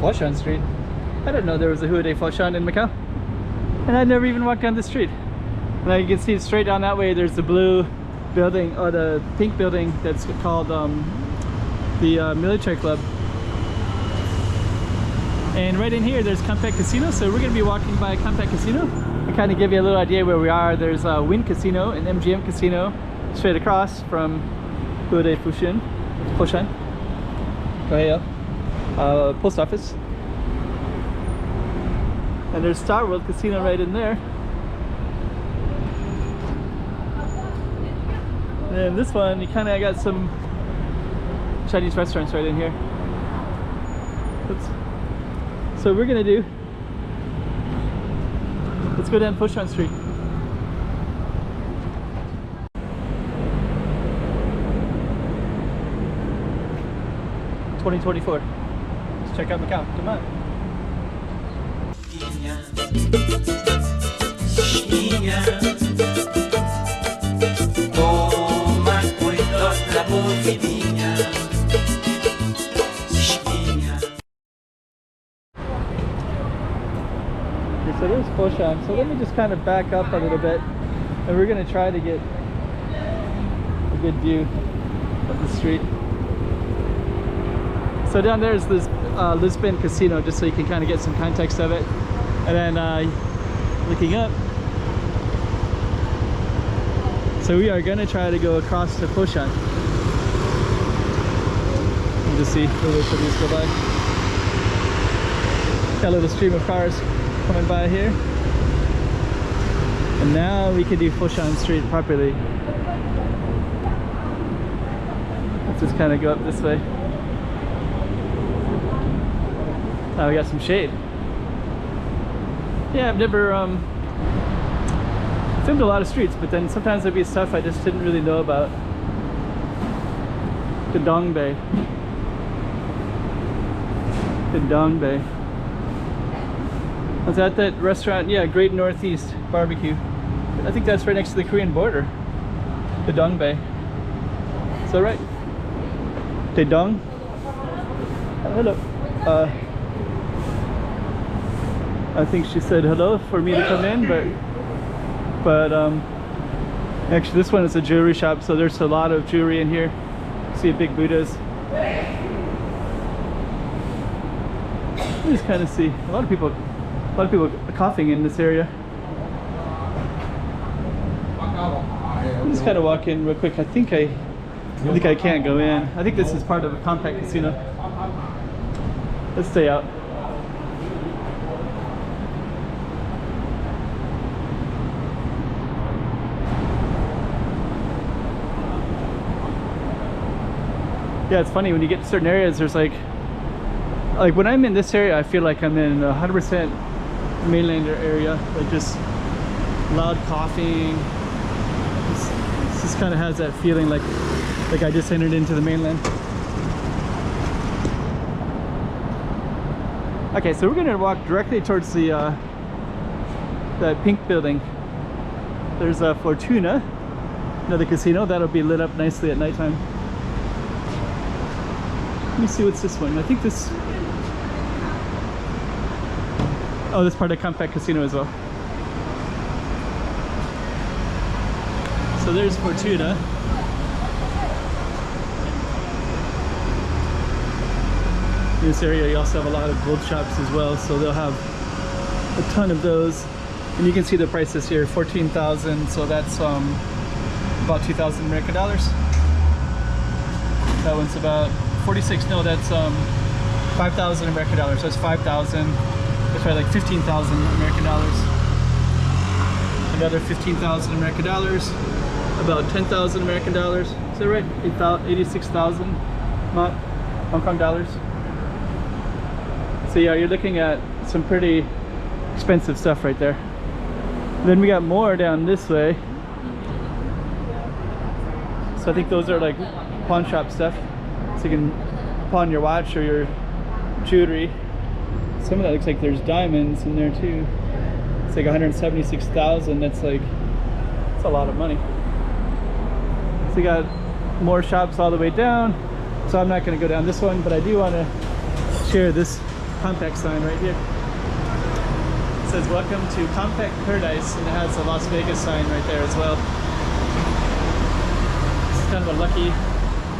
Foshan Street. I didn't know there was a Hua de Foshan in Macau. And I never even walked down the street. Now you can see straight down that way, there's the blue building, or the pink building that's called the military club. And right in here, there's Compact Casino. So we're gonna be walking by Compact Casino. To kind of give you a little idea where we are, there's a Wind Casino and MGM Casino straight across from Hua de Foshan. Right here. Post office. And there's Star World Casino right in there. And this one, you kind of got some Chinese restaurants right in here. Oops. So we're gonna do, let's go down Foshan Street. $2024. Let's check out Macau. Come on. So there's Foshan. So let me just kind of back up a little bit, and we're going to try to get a good view of the street. So down there is this Lisbon Casino, just so you can kind of get some context of it. And then looking up, so we are going to try to go across to Foshan. You just see the little cities go by. Got a little stream of cars coming by here. And now we can do Foshan Street properly. Let's just kind of go up this way. Oh, we got some shade. Yeah, I've never filmed a lot of streets, but then sometimes there'd be stuff I just didn't really know about. The Dong Bay. The Dong Bay. I was at that restaurant, yeah, Great Northeast Barbecue. I think that's right next to the Korean border. The Dong Bay. Is that right? The Dong? Hello. I think she said hello for me to come in, but actually this one is a jewelry shop, so there's a lot of jewelry in here. See big Buddhas. You just kind of see a lot of people coughing in this area. I'm just kind of walk in real quick. I think I can't go in. I think this is part of a compact casino. Let's stay out. Yeah, it's funny when you get to certain areas, there's like when I'm in this area, I feel like I'm in 100% mainlander area, like just loud coughing. It just kind of has that feeling like I just entered into the mainland. Okay, so we're gonna walk directly towards the pink building. There's a Fortuna, another casino that'll be lit up nicely at nighttime. Let me see what's this one. I think this. Oh, this part of Compact Casino as well. So there's Fortuna. In this area, you also have a lot of gold shops as well, so they'll have a ton of those. And you can see the prices here, 14,000. So that's about 2,000 American dollars. That one's about 46. No, that's 5,000 American dollars. That's 5,000. That's probably like 15,000 American dollars. Another 15,000 American dollars. About 10,000 American dollars. Is that right? 86,000 Hong Kong dollars. So yeah, you're looking at some pretty expensive stuff right there. Then we got more down this way. So I think those are like pawn shop stuff. So you can pawn your watch or your jewelry. Some of that looks like there's diamonds in there too. It's like 176,000. That's like, that's a lot of money. So you got more shops all the way down. So I'm not going to go down this one, but I do want to share this compact sign right here. It says welcome to Compact Paradise, and it has a Las Vegas sign right there as well. It's kind of a lucky,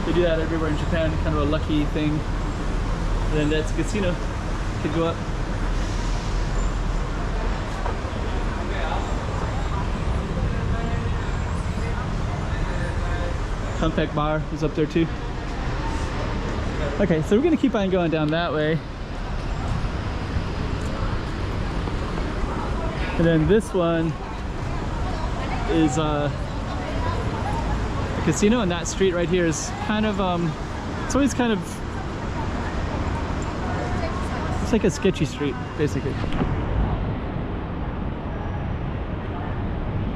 they do that everywhere in Japan, kind of a lucky thing. And then that's a casino. You could go up. Compact bar is up there too. Okay, so we're gonna keep on going down that way. And then this one is a casino, and that street right here is kind of, it's always kind of, it's like a sketchy street, basically.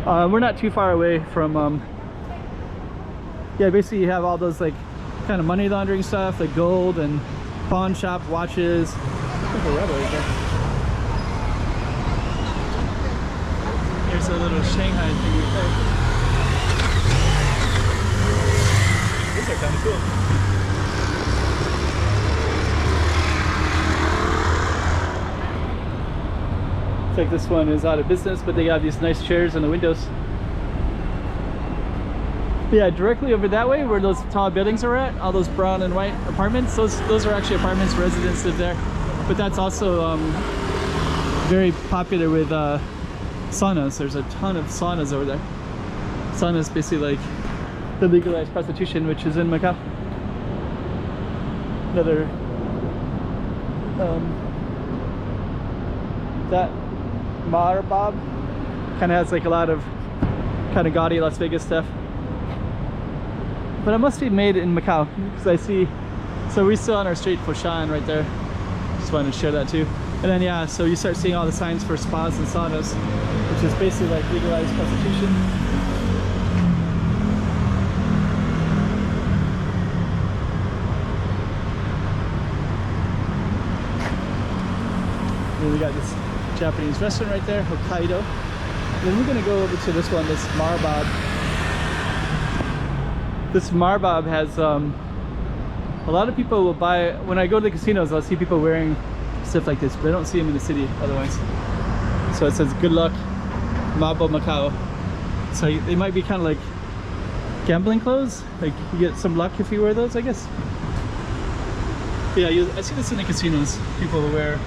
We're not too far away from, yeah, basically you have all those like kind of money laundering stuff, like gold and pawn shop, watches. There's a rebel right there. Here's a little Shanghai thing right there. These are kind of cool. It's like this one is out of business, but they got these nice chairs in the windows. But yeah, directly over that way where those tall buildings are at, all those brown and white apartments, those are actually apartments, residents live there. But that's also very popular with saunas. There's a ton of saunas over there. Saunas basically like the legalized prostitution, which is in Macau. Another that Marbab kind of has like a lot of kind of gaudy Las Vegas stuff, but it must be made in Macau because I see, so we're still on our street Foshan right there. Just wanted to share that too. And then yeah, so you start seeing all the signs for spas and saunas, which is basically like legalized prostitution. And then we got this Japanese restaurant right there, Hokkaido. And then we're gonna go over to this one, this Marbab. This Marbab has a lot of people will buy, when I go to the casinos, I'll see people wearing stuff like this, but I don't see them in the city otherwise. So it says good luck Mabo Macau. So they might be kind of like gambling clothes, like you get some luck if you wear those, I guess. But yeah, I see this in the casinos. People wear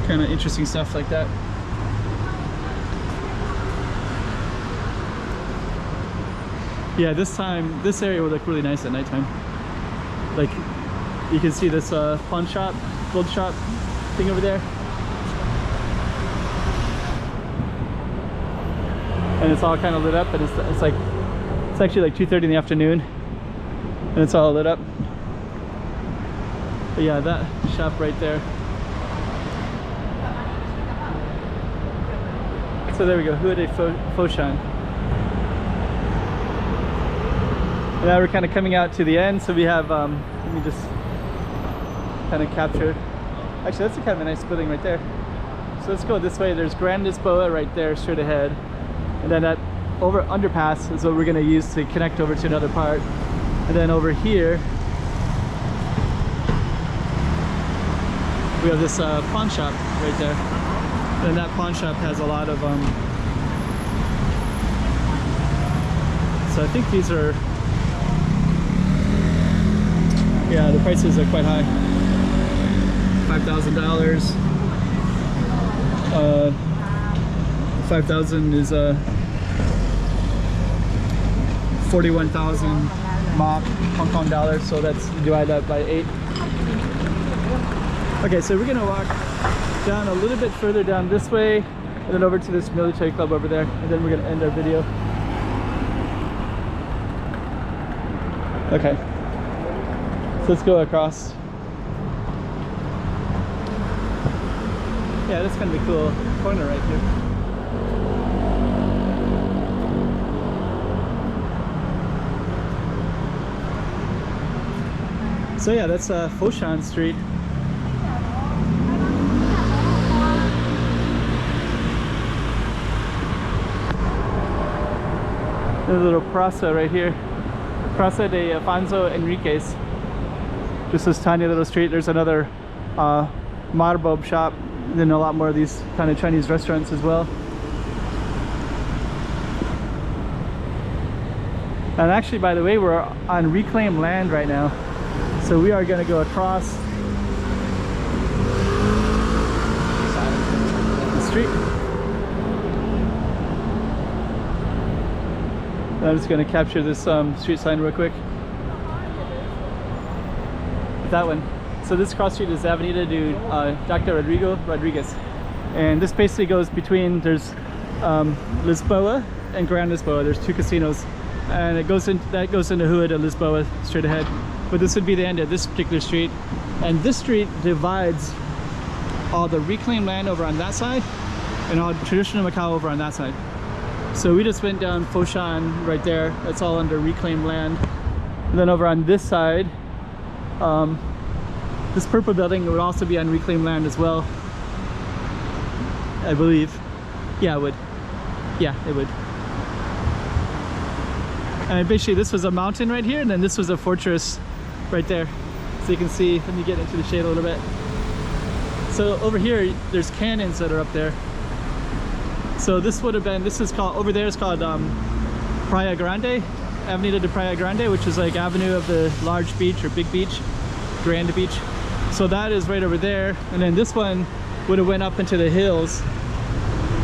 kind of interesting stuff like that. Yeah, this area would look really nice at nighttime. Like you can see this pawn shop, gold shop thing over there. And it's all kind of lit up, and it's like, it's actually like 2:30 in the afternoon and it's all lit up. But yeah, that shop right there. So there we go, Huade Foshan. And now we're kind of coming out to the end, so we have, let me just kind of capture. Actually, that's a kind of a nice building right there. So let's go this way. There's Grand Lisboa right there, straight ahead. And then that underpass is what we're going to use to connect over to another part. And then over here, we have this pawn shop right there. And that pawn shop has a lot of, so I think these are, yeah, the prices are quite high. $5,000. 5,000 is 41,000 MOP, Hong Kong dollars. So that's, divide that by 8. Okay, so we're gonna walk down a little bit further down this way, and then over to this military club over there, and then we're gonna end our video. Okay, so let's go across. Yeah, that's gonna be a cool corner right here. So yeah, that's Foshan Street. There's a little Praça right here. Praça de Afonso Enriquez. Just this tiny little street. There's another marbob shop, and then a lot more of these kind of Chinese restaurants as well. And actually, by the way, we're on reclaimed land right now, so we are going to go across the street. I'm just going to capture this street sign real quick. That one. So this cross street is Avenida de Dr. Rodriguez, and this basically goes between, there's Lisboa and Grand Lisboa. There's two casinos, and it goes in, that goes into Rua de Lisboa straight ahead. But this would be the end of this particular street, and this street divides all the reclaimed land over on that side and all traditional Macau over on that side. So we just went down Foshan right there. That's all under reclaimed land. And then over on this side, this purple building would also be on reclaimed land as well, I believe. Yeah, it would. Yeah, it would. And basically this was a mountain right here, and then this was a fortress right there. So you can see, let me get into the shade a little bit. So over here, there's cannons that are up there. So this would have been, this is called, over there is called Praia Grande, Avenida de Praia Grande, which is like avenue of the large beach or big beach, Grand Beach. So that is right over there, and then this one would have went up into the hills,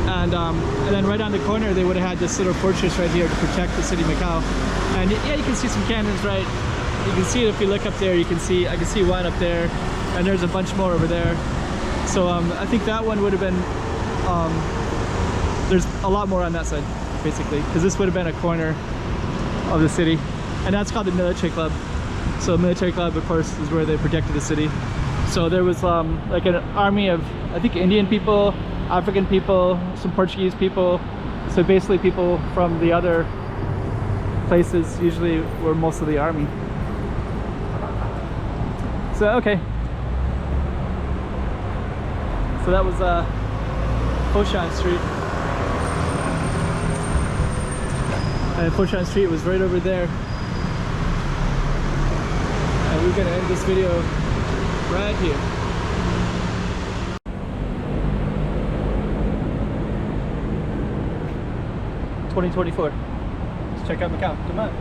and then right on the corner they would have had this little fortress right here to protect the city of Macau. And yeah, you can see some cannons, right? You can see it if you look up there. You can see, I can see one up there, and there's a bunch more over there. So I think that one would have been, there's a lot more on that side basically, because this would have been a corner of the city, and that's called the military club. So the military club, of course, is where they protected the city. So there was like an army of, I think, Indian people, African people, some Portuguese people. So basically people from the other places usually were most of the army. So okay. So that was Foshan Street. And Foshan Street was right over there. And we're gonna end this video right here. $2024. Let's check out Macau. Come on.